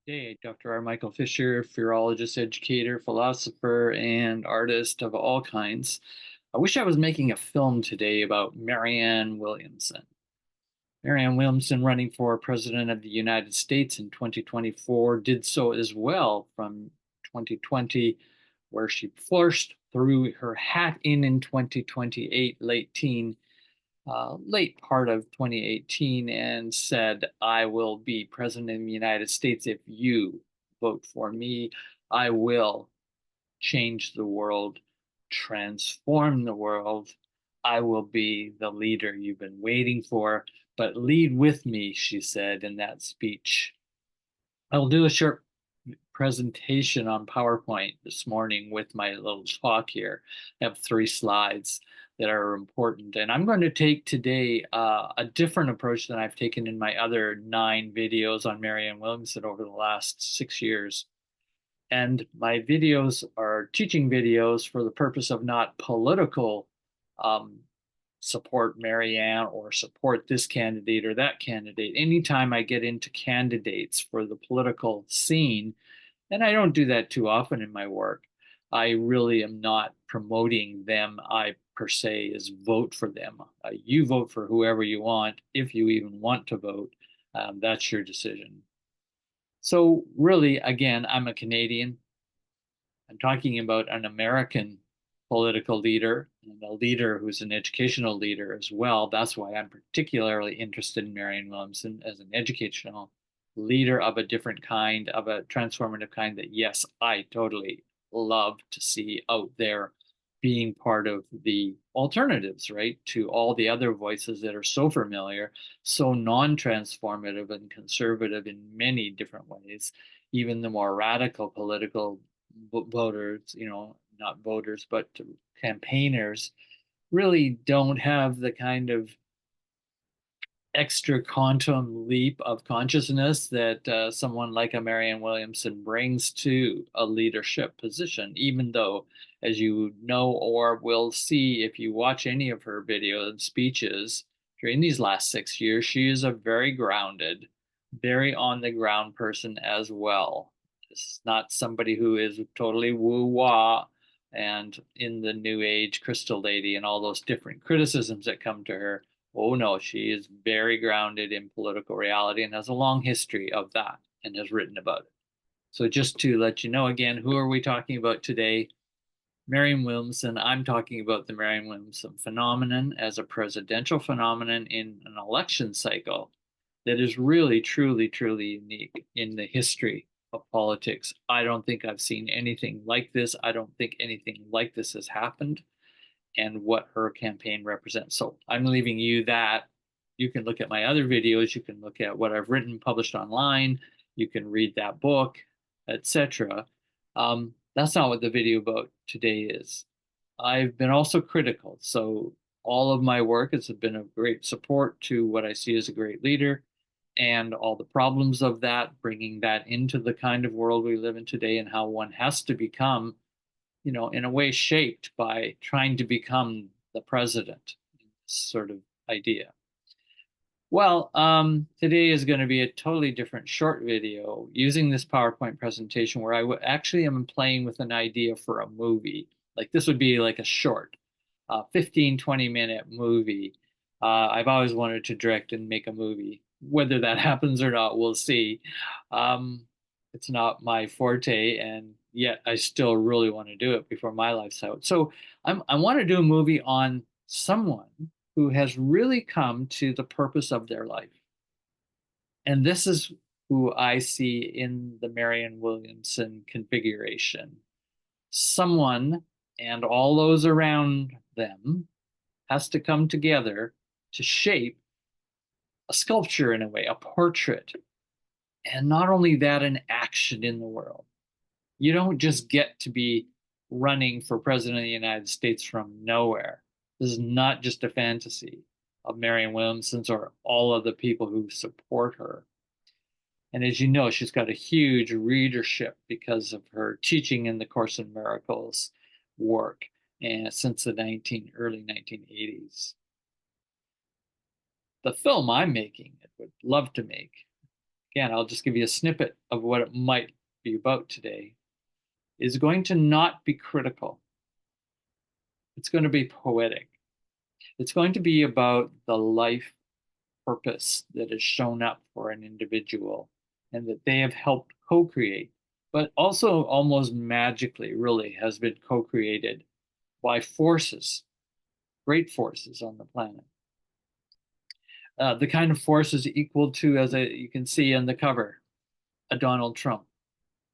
Hey, Dr. R. Michael Fisher, philologist, educator, philosopher, and artist of all kinds. I wish I was making a film today about Marianne Williamson. Marianne Williamson, running for President of the United States in 2024, did so as well from 2020, where she first threw her hat in 2028, late part of 2018, and said, I will be president of the United States if you vote for me. I will change the world, transform the world. I will be the leader you've been waiting for, but lead with me, she said in that speech. I'll do a short presentation on PowerPoint this morning with my little talk here. I have 3 slides that are important. And I'm going to take today a different approach than I've taken in my other 9 videos on Marianne Williamson over the last 6 years. And my videos are teaching videos for the purpose of not political um, support Marianne or support this candidate or that candidate. Anytime I get into candidates for the political scene, and I don't do that too often in my work, I really am not promoting them. I per se is vote for them. You vote for whoever you want, if you even want to vote. That's your decision. So really, again, I'm a Canadian. I'm talking about an American political leader and a leader who's an educational leader as well. That's why I'm particularly interested in Marianne Williamson as an educational leader of a different kind, of a transformative kind that, yes, I totally love to see out there being part of the alternatives, right, to all the other voices that are so familiar, so non-transformative and conservative in many different ways. Even the more radical political voters, not voters, but campaigners, really don't have the kind of extra quantum leap of consciousness that someone like a Marianne Williamson brings to a leadership position, even though, as you know or will see if you watch any of her videos and speeches during these last 6 years, she is a very grounded, very on the ground person as well. This is not somebody who is totally woo wah and in the new age crystal lady and all those different criticisms that come to her. Oh no, she is very grounded in political reality and has a long history of that and has written about it. So just to let you know again, who are we talking about today? Marianne Williamson. I'm talking about the Marianne Williamson phenomenon as a presidential phenomenon in an election cycle that is really, truly, truly unique in the history of politics. I don't think I've seen anything like this. I don't think anything like this has happened and what her campaign represents. So I'm leaving you that. You can look at my other videos. You can look at what I've written, published online. You can read that book, etc. That's not what the video about today is. I've been also critical. So all of my work has been of great support to what I see as a great leader and all the problems of that, bringing that into the kind of world we live in today and how one has to become, in a way shaped by trying to become the president, sort of idea. Well, today is going to be a totally different short video using this PowerPoint presentation where I actually am playing with an idea for a movie. Like this would be like a short, 15, 20-minute movie. I've always wanted to direct and make a movie. Whether that happens or not, we'll see. It's not my forte, and yet I still really want to do it before my life's out. So I want to do a movie on someone who has really come to the purpose of their life. And this is who I see in the Marianne Williamson configuration. Someone and all those around them has to come together to shape a sculpture in a way, a portrait. And not only that, an action in the world. You don't just get to be running for president of the United States from nowhere. This is not just a fantasy of Marianne Williamson's or all of the people who support her. And as you know, she's got a huge readership because of her teaching in the Course in Miracles work and since the early 1980s. The film I'm making, I would love to make, again, I'll just give you a snippet of what it might be about today, is going to not be critical. It's going to be poetic. It's going to be about the life purpose that has shown up for an individual and that they have helped co-create, but also almost magically really has been co-created by forces, great forces on the planet. The kind of forces equal to, as you can see on the cover, a Donald Trump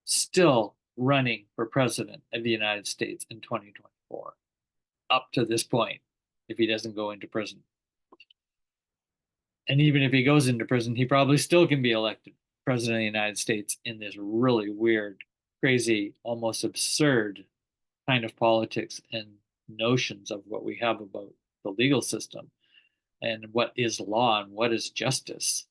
still running for president of the United States in 2024, up to this point, if he doesn't go into prison. And even if he goes into prison, he probably still can be elected president of the United States in this really weird, crazy, almost absurd kind of politics and notions of what we have about the legal system and what is law and what is justice.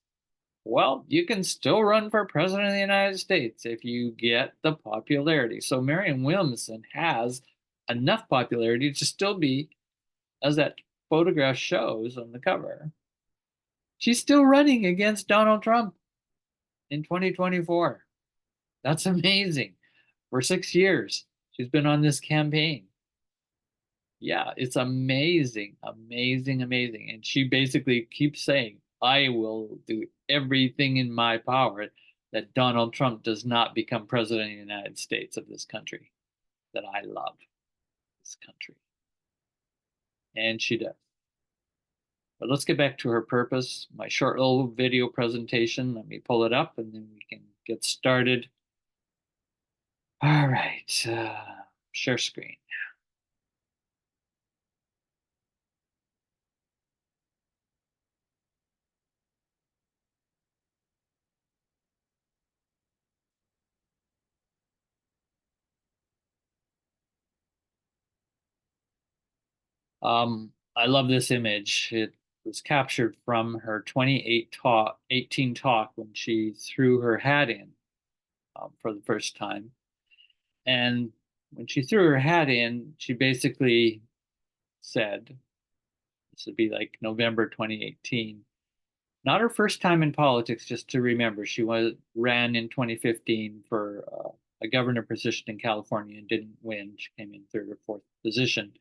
Well, you can still run for president of the United States if you get the popularity. So Marianne Williamson has enough popularity to still be, as that photograph shows on the cover, she's still running against Donald Trump in 2024. That's amazing. For 6 years, she's been on this campaign. Yeah, it's amazing, amazing, amazing. And she basically keeps saying, I will do everything in my power that Donald Trump does not become president of the United States of this country that I love, this country. And she does. But let's get back to her purpose. My short little video presentation. Let me pull it up and then we can get started. All right, share screen. I love this image. It was captured from her 2018 talk when she threw her hat in for the first time. And when she threw her hat in, she basically said, this would be like November 2018, not her first time in politics, just to remember, she ran in 2015 for a governor position in California and didn't win. She came in third or fourth position.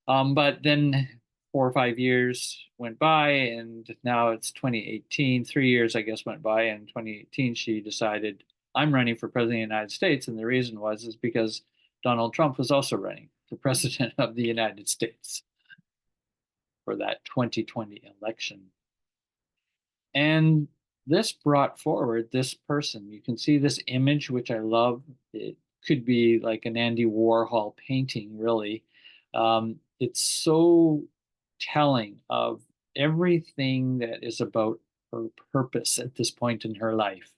But then 4 or 5 years went by, and now it's 2018. 3 years, I guess, went by. And in 2018, she decided, I'm running for president of the United States. And the reason is because Donald Trump was also running for president of the United States for that 2020 election. And this brought forward this person. You can see this image, which I love. It could be like an Andy Warhol painting, really. It's so telling of everything that is about her purpose at this point in her life.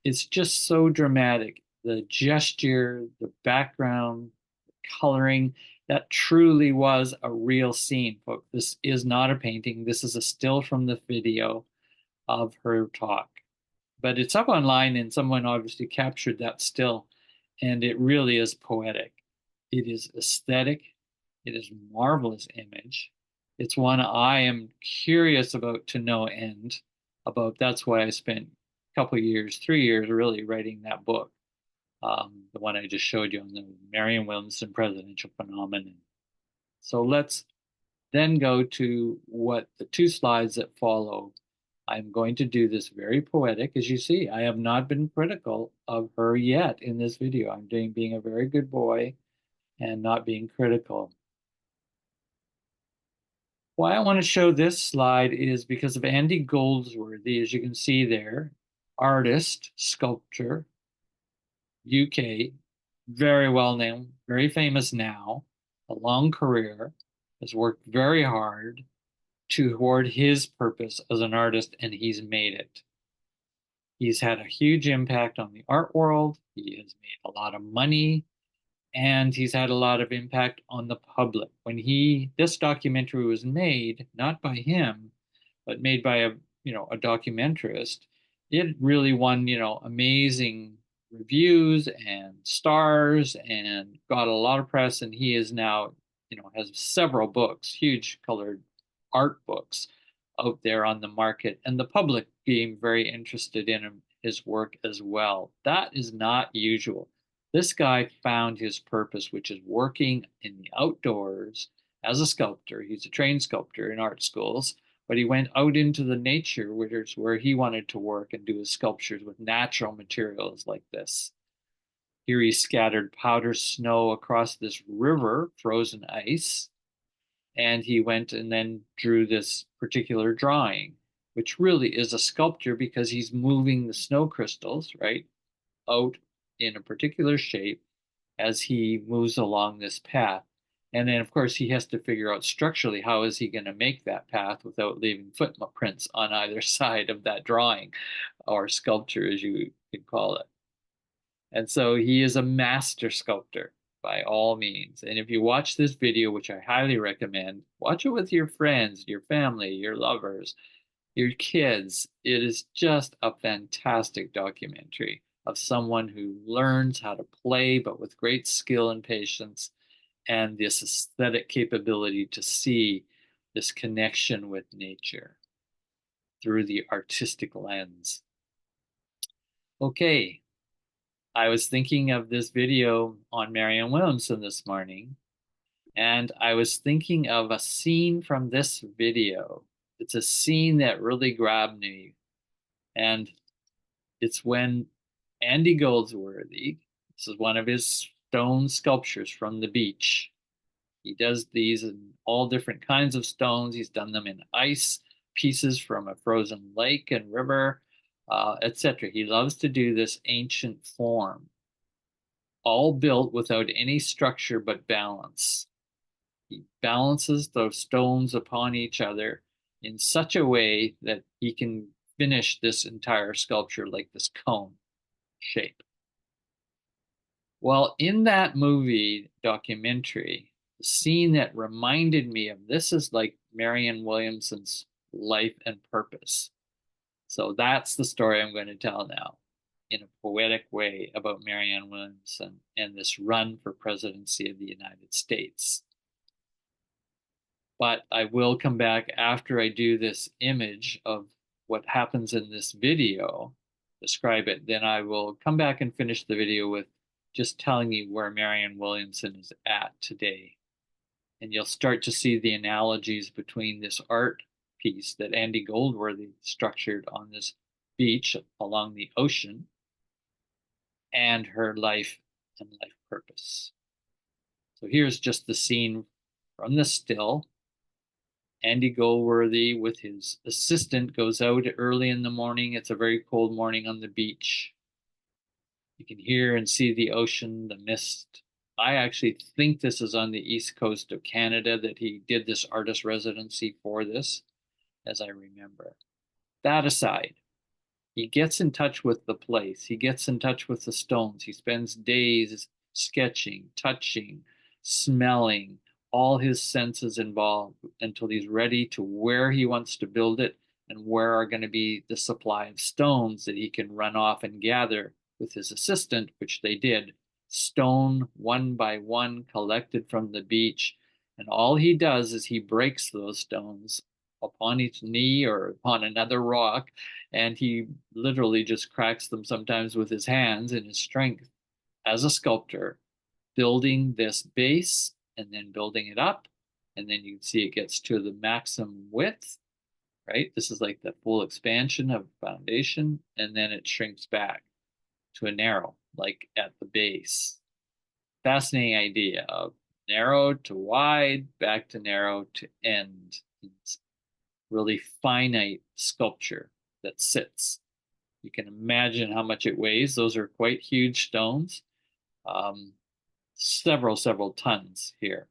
It's just so dramatic. The gesture, the background, the coloring, that truly was a real scene, folks. This is not a painting. This is a still from the video of her talk. But it's up online and someone obviously captured that still, and it really is poetic. It is aesthetic. It is marvelous image. It's one I am curious about to no end about. That's why I spent a couple years, 3 years really writing that book. The one I just showed you on the Marianne Williamson presidential phenomenon. So let's then go to what the 2 slides that follow. I'm going to do this very poetic. As you see, I have not been critical of her yet in this video. I'm being a very good boy and not being critical. Why I want to show this slide is because of Andy Goldsworthy, as you can see there, artist, sculptor, UK, very well known, very famous now, a long career, has worked very hard toward his purpose as an artist, and he's made it. He's had a huge impact on the art world. He has made a lot of money, and he's had a lot of impact on the public. When this documentary was made, not by him, but made by a documentarist, it really won, amazing reviews and stars and got a lot of press. And he is now, has several books, huge colored art books out there on the market, and the public being very interested in his work as well. That is not usual. This guy found his purpose, which is working in the outdoors as a sculptor. He's a trained sculptor in art schools, but he went out into the nature, which is where he wanted to work and do his sculptures with natural materials like this. Here he scattered powder snow across this river, frozen ice, and he went and then drew this particular drawing, which really is a sculpture because he's moving the snow crystals, right, out in a particular shape as he moves along this path. And then, of course, he has to figure out structurally how is he going to make that path without leaving footprints on either side of that drawing or sculpture, as you could call it. And so he is a master sculptor by all means. And if you watch this video, which I highly recommend, watch it with your friends, your family, your lovers, your kids. It is just a fantastic documentary of someone who learns how to play, but with great skill and patience, and this aesthetic capability to see this connection with nature through the artistic lens. Okay, I was thinking of this video on Marianne Williamson this morning, and I was thinking of a scene from this video. It's a scene that really grabbed me, and it's when Andy Goldsworthy, this is one of his stone sculptures from the beach. He does these in all different kinds of stones. He's done them in ice, pieces from a frozen lake and river, etc. He loves to do this ancient form, all built without any structure but balance. He balances those stones upon each other in such a way that he can finish this entire sculpture like this cone shape. Well, in that movie documentary, the scene that reminded me of this is like Marianne Williamson's life and purpose. So that's the story I'm going to tell now in a poetic way about Marianne Williamson and this run for presidency of the United States. But I will come back after I do this image of what happens in this video, describe it, then I will come back and finish the video with just telling you where Marianne Williamson is at today. And you'll start to see the analogies between this art piece that Andy Goldsworthy structured on this beach along the ocean and her life and life purpose. So here's just the scene from the still. Andy Goldsworthy with his assistant goes out early in the morning. It's a very cold morning on the beach. You can hear and see the ocean, the mist. I actually think this is on the east coast of Canada that he did this artist residency for this, as I remember. That aside, he gets in touch with the place. He gets in touch with the stones. He spends days sketching, touching, smelling, all his senses involved until he's ready to where he wants to build it and where are going to be the supply of stones that he can run off and gather with his assistant, which they did, stone one by one collected from the beach. And all he does is he breaks those stones upon each knee or upon another rock, and he literally just cracks them sometimes with his hands in his strength as a sculptor, building this base and then building it up. And then you can see it gets to the maximum width, right? This is like the full expansion of foundation, and then it shrinks back to a narrow, like at the base. Fascinating idea of narrow to wide, back to narrow to end. It's really finite sculpture that sits. You can imagine how much it weighs. Those are quite huge stones. Several tons here.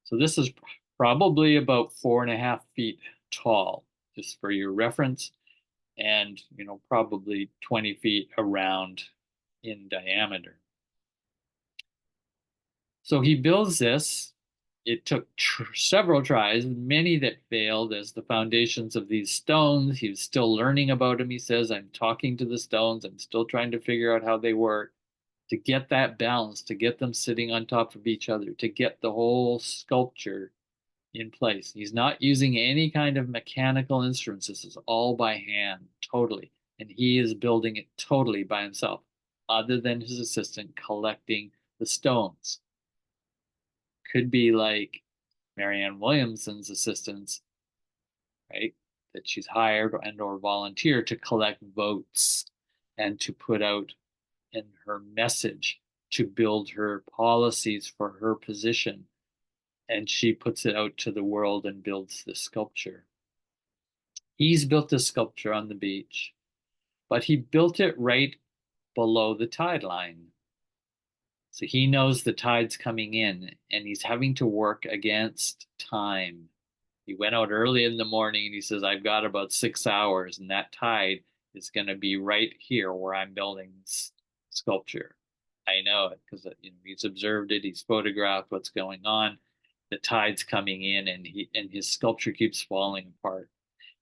So this is probably about 4.5 feet tall, just for your reference, and probably 20 feet around in diameter. So he builds this. It took several tries, many that failed as the foundations of these stones. He was still learning about them. He says, I'm talking to the stones. I'm still trying to figure out how they work, to get that balance, to get them sitting on top of each other, to get the whole sculpture in place. He's not using any kind of mechanical instruments. This is all by hand, totally. And he is building it totally by himself, other than his assistant collecting the stones. Could be like Marianne Williamson's assistants, right? That she's hired and or volunteer to collect votes and to put out in her message to build her policies for her position. And she puts it out to the world and builds the sculpture. He's built a sculpture on the beach, but he built it right below the tide line. So he knows the tide's coming in and he's having to work against time. He went out early in the morning and he says, I've got about 6 hours, and that tide is going to be right here where I'm building this sculpture. I know it because he's observed it, he's photographed what's going on. The tide's coming in, and his sculpture keeps falling apart.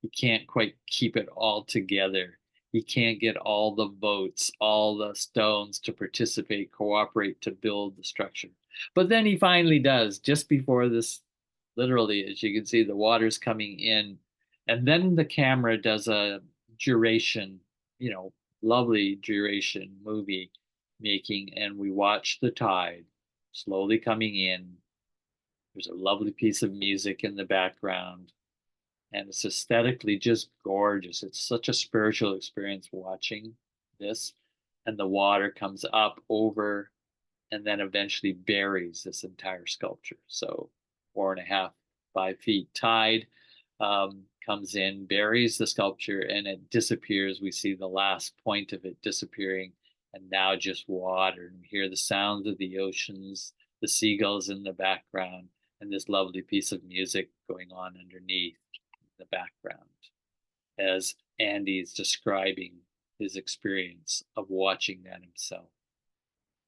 He can't quite keep it all together. He can't get all the votes, all the stones to participate, cooperate to build the structure. But then he finally does, just before this, literally, as you can see, the water's coming in. And then the camera does a duration, lovely duration movie making, and we watch the tide slowly coming in. There's a lovely piece of music in the background, and it's aesthetically just gorgeous. It's such a spiritual experience watching this. And the water comes up over and then eventually buries this entire sculpture. So 4.5, 5 feet tide comes in, buries the sculpture, and it disappears. We see the last point of it disappearing, and now just water. And we hear the sounds of the oceans, the seagulls in the background, and this lovely piece of music going on underneath the background as Andy's describing his experience of watching that himself.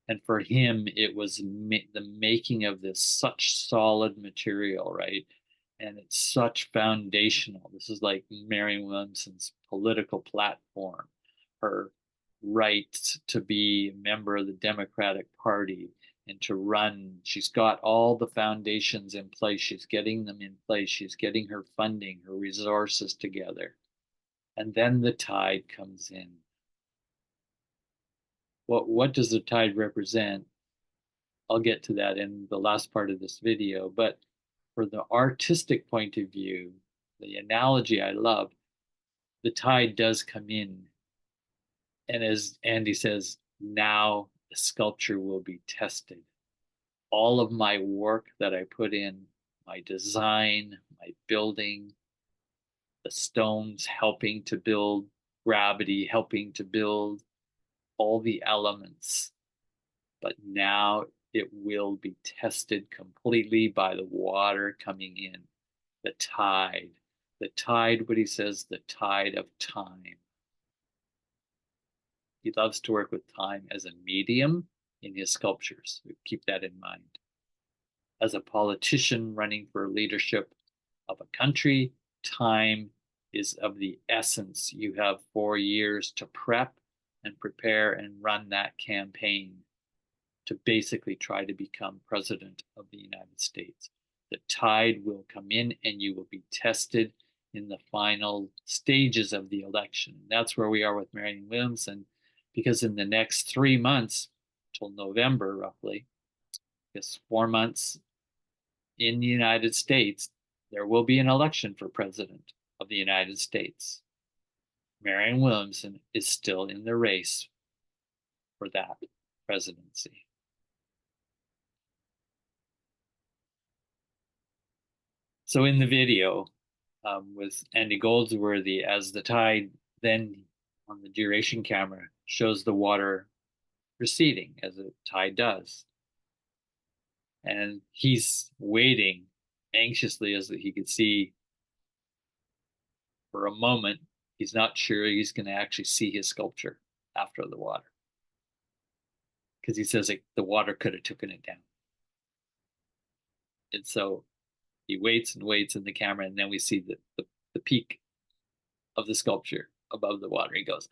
And for him, it was the making of this such solid material, right? And it's such foundational. This is like Marianne Williamson's political platform, her right to be a member of the Democratic Party and to run. She's got all the foundations in place. She's getting them in place. She's getting her funding, her resources together. And then the tide comes in. What does the tide represent? I'll get to that in the last part of this video. But for the artistic point of view, the analogy I love, the tide does come in. And as Andy says, now the sculpture will be tested. All of my work that I put in, my design, my building, the stones helping to build, gravity helping to build, all the elements. But now it will be tested completely by the water coming in, the tide. The tide, what he says, the tide of time. He loves to work with time as a medium in his sculptures. Keep that in mind. As a politician running for leadership of a country, time is of the essence. You have 4 years to prep and prepare and run that campaign to basically try to become president of the United States. The tide will come in and you will be tested in the final stages of the election. That's where we are with Marianne Williamson, because in the next 3 months, till November roughly, I guess 4 months in the United States, there will be an election for president of the United States. Marianne Williamson is still in the race for that presidency. So in the video with Andy Goldsworthy, as the tide then on the duration camera shows the water receding as the tide does. And he's waiting anxiously as he could see for a moment. He's not sure he's going to actually see his sculpture after the water, because he says the water could have taken it down. And so he waits and waits in the camera, and then we see the peak of the sculpture above the water. He goes,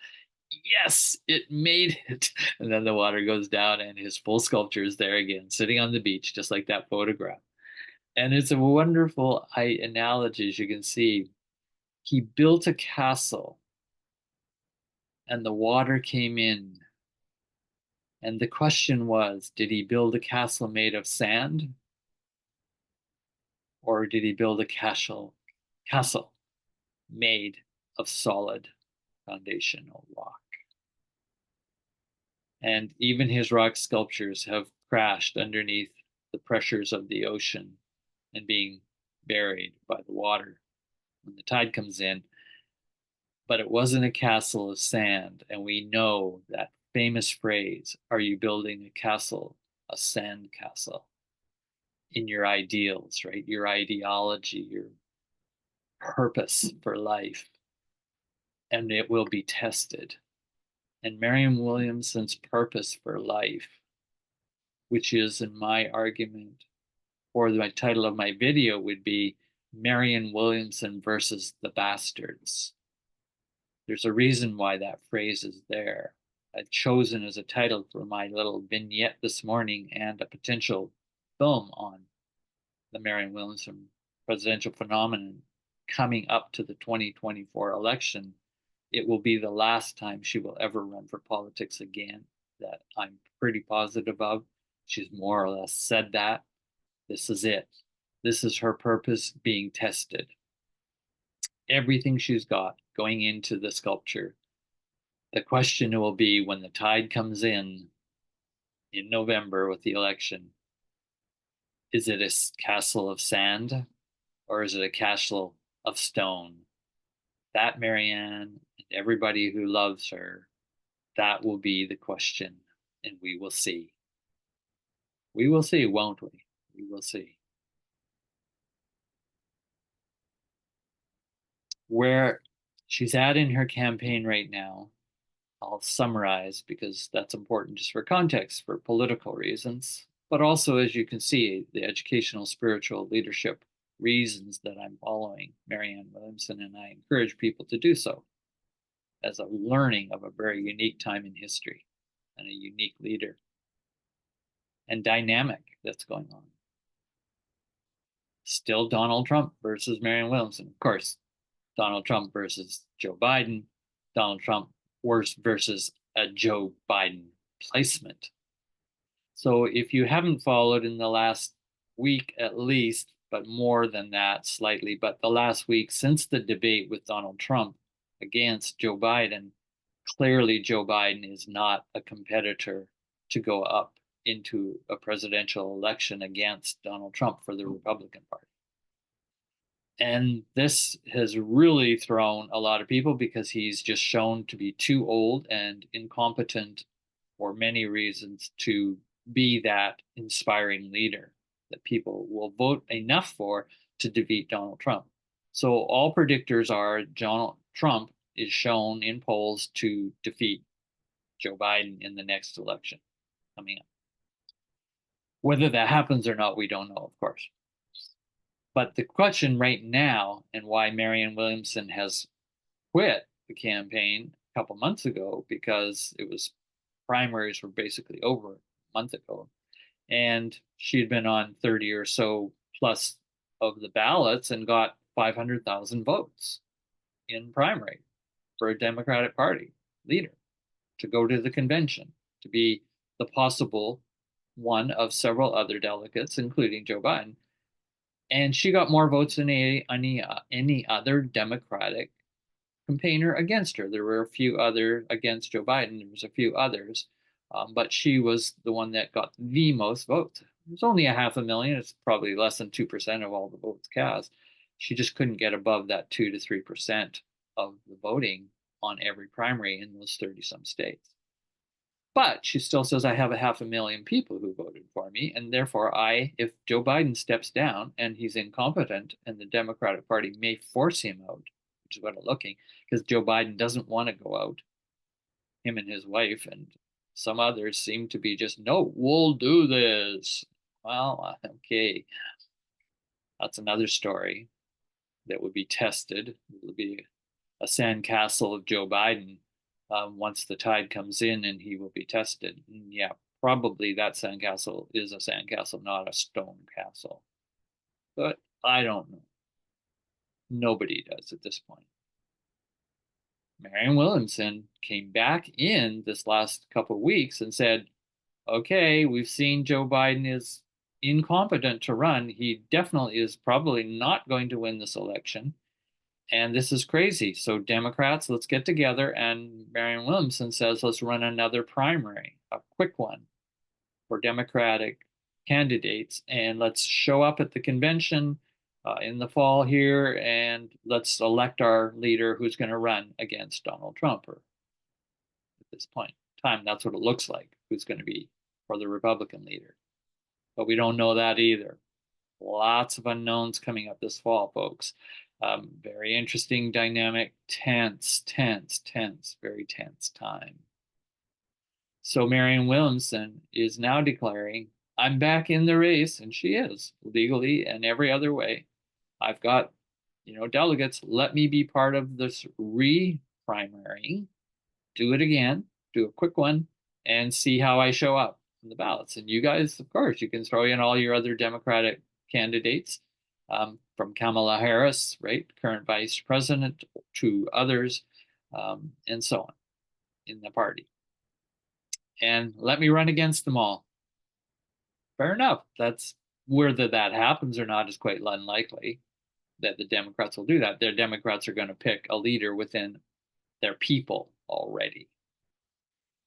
yes, it made it. And then the water goes down and his full sculpture is there again, sitting on the beach, just like that photograph. And it's a wonderful analogy, as you can see. He built a castle and the water came in. And the question was, did he build a castle made of sand? Or did he build a castle made of solid foundational rock? And even his rock sculptures have crashed underneath the pressures of the ocean and being buried by the water when the tide comes in. But it wasn't a castle of sand. And we know that famous phrase, are you building a castle, a sand castle, in your ideals, right? Your ideology, your purpose for life, and it will be tested. And Marianne Williamson's purpose for life, which is, in my argument, or my title of my video would be Marianne Williamson versus the Bastards. There's a reason why that phrase is there. I've chosen as a title for my little vignette this morning and a potential film on the Marianne Williamson presidential phenomenon coming up to the 2024 election. It will be the last time she will ever run for politics again. That I'm pretty positive of. She's more or less said that. This is it. This is her purpose being tested. Everything she's got going into the sculpture. The question will be when the tide comes in November with the election, is it a castle of sand or is it a castle of stone? That Marianne and everybody who loves her, that will be the question, and we will see. We will see, won't we? We will see. Where she's at in her campaign right now, I'll summarize because that's important just for context, for political reasons, but also, as you can see, the educational, spiritual, leadership reasons that I'm following Marianne Williamson, and I encourage people to do so as a learning of a very unique time in history and a unique leader and dynamic that's going on. Still Donald Trump versus Marianne Williamson. Of course, Donald Trump versus Joe Biden, Donald Trump versus a Joe Biden placement. So if you haven't followed in the last week at least, but more than that slightly, but the last week since the debate with Donald Trump against Joe Biden, clearly Joe Biden is not a competitor to go up into a presidential election against Donald Trump for the Republican Party. And this has really thrown a lot of people because he's just shown to be too old and incompetent for many reasons to be that inspiring leader that people will vote enough for to defeat Donald Trump. So all predictors are Donald Trump is shown in polls to defeat Joe Biden in the next election coming up. Whether that happens or not, we don't know, of course. But the question right now, and why Marianne Williamson has quit the campaign a couple months ago, because it was primaries were basically over a month ago, and she had been on 30 or so plus of the ballots and got 500,000 votes in primary for a Democratic Party leader to go to the convention, to be the possible one of several other delegates, including Joe Biden. And she got more votes than any other Democratic campaigner against her. There were a few other against Joe Biden. There was a few others, but she was the one that got the most votes. It was only 500,000. It's probably less than 2% of all the votes cast. She just couldn't get above that 2 to 3% of the voting on every primary in those 30 some states. But she still says, I have 500,000 people who voted for me. And therefore, if Joe Biden steps down and he's incompetent and the Democratic Party may force him out, which is what I'm looking, because Joe Biden doesn't want to go out, him and his wife and some others seem to be just, no, we'll do this. Well, okay. That's another story that would be tested. It would be a sandcastle of Joe Biden once the tide comes in and he will be tested. And yeah, probably that sandcastle is a sandcastle, not a stone castle. But I don't know. Nobody does at this point. Marianne Williamson came back in this last couple of weeks and said, okay, we've seen Joe Biden is incompetent to run. He definitely is probably not going to win this election. And this is crazy. So, Democrats, let's get together. And Marianne Williamson says, let's run another primary, a quick one for Democratic candidates. And let's show up at the convention in the fall here and let's elect our leader who's going to run against Donald Trump. Or at this point in time, that's what it looks like, who's going to be for the Republican leader. But we don't know that either. Lots of unknowns coming up this fall, folks. Very interesting dynamic, tense, very tense time. So Marianne Williamson is now declaring, I'm back in the race, and she is, legally and every other way. I've got, delegates. Let me be part of this re-primary. Do it again, do a quick one, and see how I show up in the ballots. And you guys, of course, you can throw in all your other Democratic candidates, from Kamala Harris, right, current vice president, to others, and so on in the party. And let me run against them all. Fair enough. That's whether that happens or not is quite unlikely that the Democrats will do that. Their Democrats are going to pick a leader within their people already.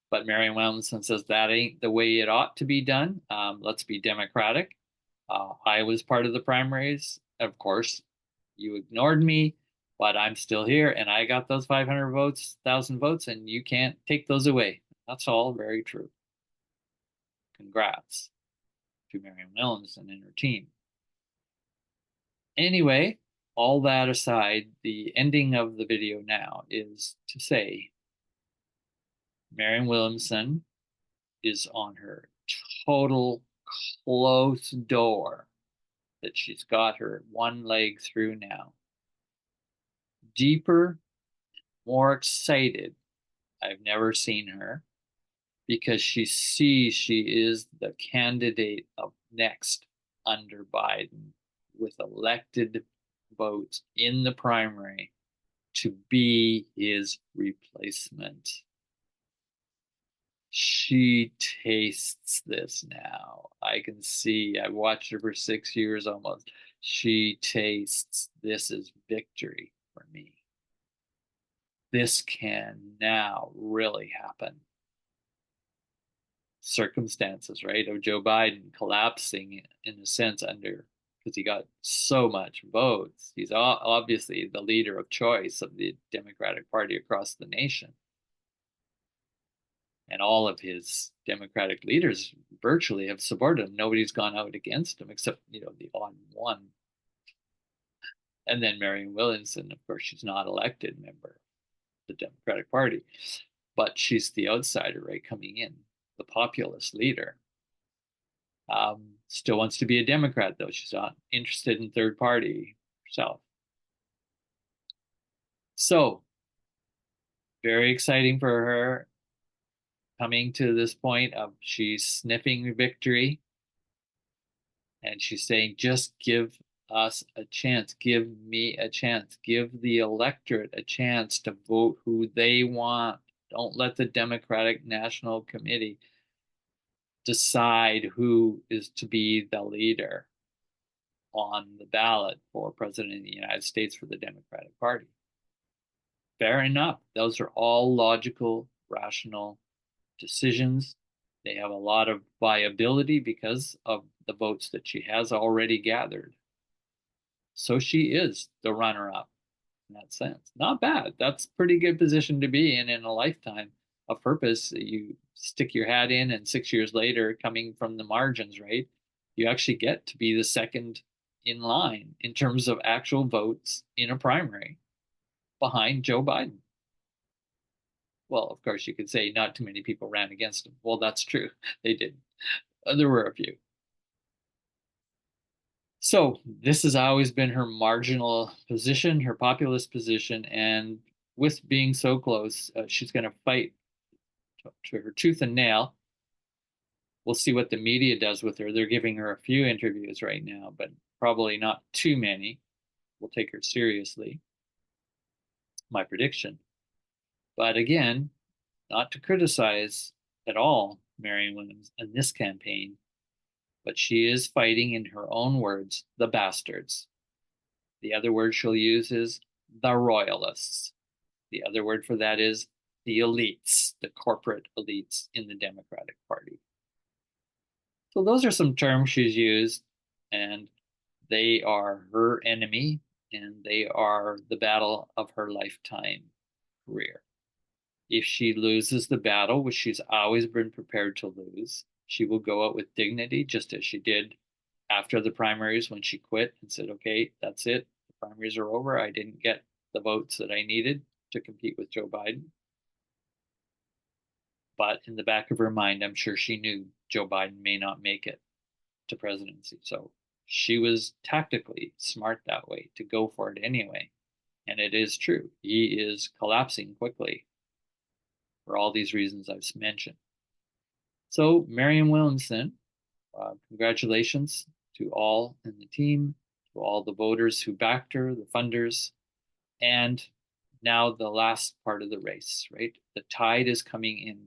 But Marianne Williamson says that ain't the way it ought to be done. Let's be democratic. I was part of the primaries. Of course, you ignored me, but I'm still here and I got those 500 votes, 1,000 votes, and you can't take those away. That's all very true. Congrats to Marianne Williamson and her team. Anyway, all that aside, the ending of the video now is to say Marianne Williamson is on her total closed door that she's got her one leg through now. Deeper, more excited I've never seen her, because she sees she is the candidate of next under Biden with elected votes in the primary to be his replacement. She tastes this now. I can see, I've watched her for 6 years almost. She tastes this is victory for me. This can now really happen. Circumstances, right, of Joe Biden collapsing in a sense under, because he got so much votes. He's obviously the leader of choice of the Democratic Party across the nation. And all of his Democratic leaders virtually have supported him. Nobody's gone out against him except, the odd one. And then Marianne Williamson, of course, she's not elected member of the Democratic Party, but she's the outsider, right, coming in, the populist leader. Still wants to be a Democrat, though. She's not interested in third party herself. So, very exciting for her, coming to this point of she's sniffing victory. And she's saying, just give us a chance, give me a chance, give the electorate a chance to vote who they want. Don't let the Democratic National Committee decide who is to be the leader on the ballot for president of the United States for the Democratic Party. Fair enough. Those are all logical, rational decisions. They have a lot of viability because of the votes that she has already gathered. So she is the runner-up in that sense. Not bad. That's a pretty good position to be in a lifetime of purpose. You stick your hat in, and 6 years later, coming from the margins, right, you actually get to be the second in line in terms of actual votes in a primary behind Joe Biden. Well, of course, you could say not too many people ran against him. Well, that's true. They didn't. There were a few. So this has always been her marginal position, her populist position, and with being so close, she's going to fight to her tooth and nail. We'll see what the media does with her. They're giving her a few interviews right now, but probably not too many will take her seriously, my prediction. But again, not to criticize at all Marianne Williams in this campaign, but she is fighting, in her own words, the bastards. The other word she'll use is the royalists. The other word for that is the elites, the corporate elites in the Democratic Party. So those are some terms she's used, and they are her enemy, and they are the battle of her lifetime career. If she loses the battle, which she's always been prepared to lose, she will go out with dignity, just as she did after the primaries when she quit and said, okay, that's it. The primaries are over. I didn't get the votes that I needed to compete with Joe Biden. But in the back of her mind, I'm sure she knew Joe Biden may not make it to presidency. So she was tactically smart that way to go for it anyway. And it is true. He is collapsing quickly for all these reasons I've mentioned. So, Marianne Williamson, congratulations to all in the team, to all the voters who backed her, the funders, and now the last part of the race, right? The tide is coming in.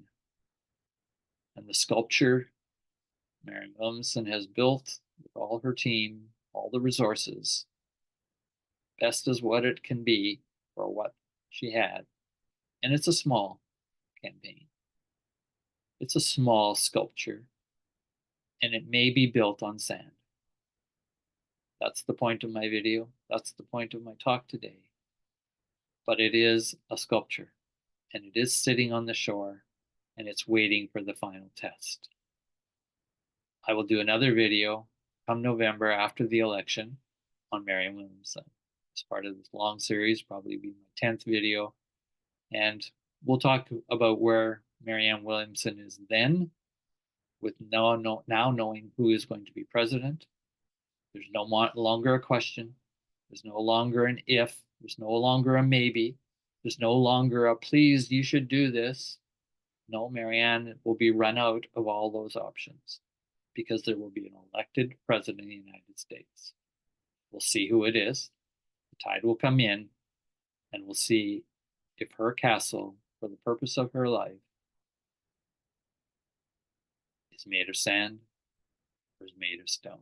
And the sculpture Marianne Williamson has built with all her team, all the resources, best as what it can be for what she had. And it's a small campaign. It's a small sculpture, and it may be built on sand. That's the point of my video. That's the point of my talk today. But it is a sculpture, and it is sitting on the shore, and it's waiting for the final test. I will do another video come November after the election on Marianne Williamson. As part of this long series, probably be my 10th video. And we'll talk about where Marianne Williamson is then, with now knowing who is going to be president. There's no longer a question. There's no longer an if. There's no longer a maybe. There's no longer a please, you should do this. No, Marianne will be run out of all those options because there will be an elected president of the United States. We'll see who it is. The tide will come in, and we'll see if her castle, for the purpose of her life, is made of sand or is made of stones.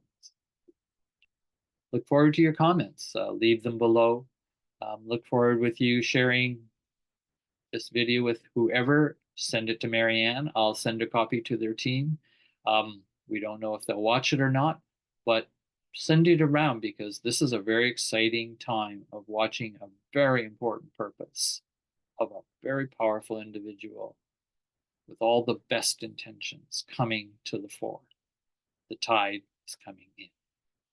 Look forward to your comments. Leave them below. Look forward with you sharing this video with whoever. Send it to Marianne. I'll send a copy to their team. We don't know if they'll watch it or not, but send it around, because this is a very exciting time of watching a very important purpose of a very powerful individual with all the best intentions coming to the fore. The tide is coming in.